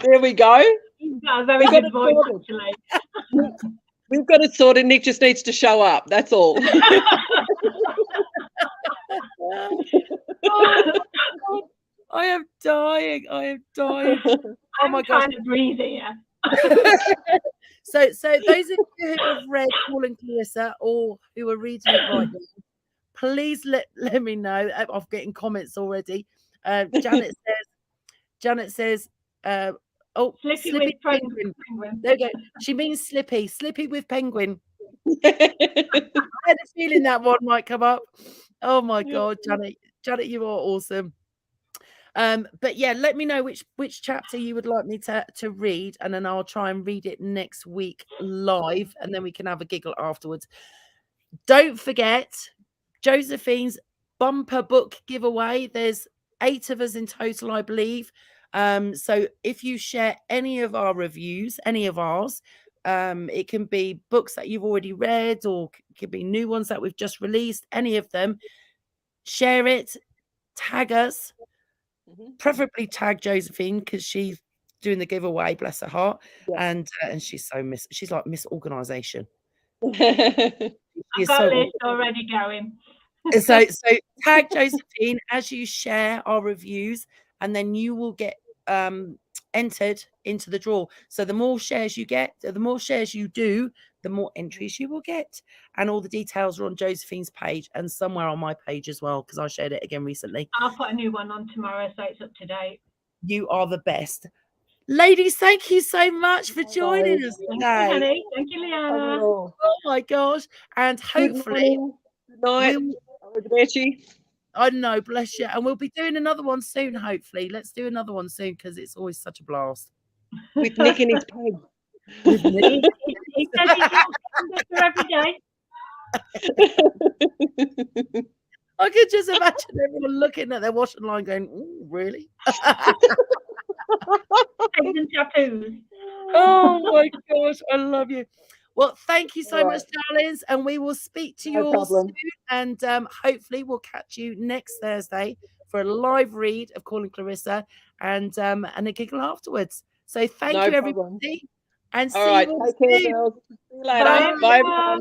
There we go. He's got a very good voice, actually. We've got it sorted. Nick just needs to show up. That's all. I am dying. Oh my God! Trying to breathe here. So those of you who have read Calling Clarissa or who are reading it right now, please let me know. I'm getting comments already. Janet says, Slippy with penguin. There you go. She means Slippy with penguin. I had a feeling that one might come up. Oh my God, Janet, you are awesome. But yeah, let me know which chapter you would like me to read, and then I'll try and read it next week live, and then we can have a giggle afterwards. Don't forget Josephine's bumper book giveaway. There's 8 of us in total, I believe. So if you share any of our reviews, any of ours, it can be books that you've already read, or it could be new ones that we've just released, any of them. Share it, tag us. Preferably tag Josephine because she's doing the giveaway, bless her heart, and she's she's like Miss Organisation. I've got a list already going. So tag Josephine as you share our reviews, and then you will get entered into the draw. So the more shares you get, the more shares you do, the more entries you will get. And all the details are on Josephine's page and somewhere on my page as well, because I shared it again recently. I'll put a new one on tomorrow so it's up to date. You are the best. Ladies, thank you so much for joining us today. Thank you, honey. Thank you, Leanna. Oh my gosh. And hopefully good night. I know, bless you. And we'll be doing another one soon, hopefully. Let's do another one soon because it's always such a blast. With Nick and his peg. He says he's every day. I could just imagine everyone looking at their washing line going, ooh, really? Eggs and tattoos. Oh my gosh, I love you. Well, thank you so much, darlings, and we will speak to you all soon. And hopefully, we'll catch you next Thursday for a live read of Calling Clarissa and a giggle afterwards. So thank you, everybody, and see you all soon. Take care, girls. See you later. Bye.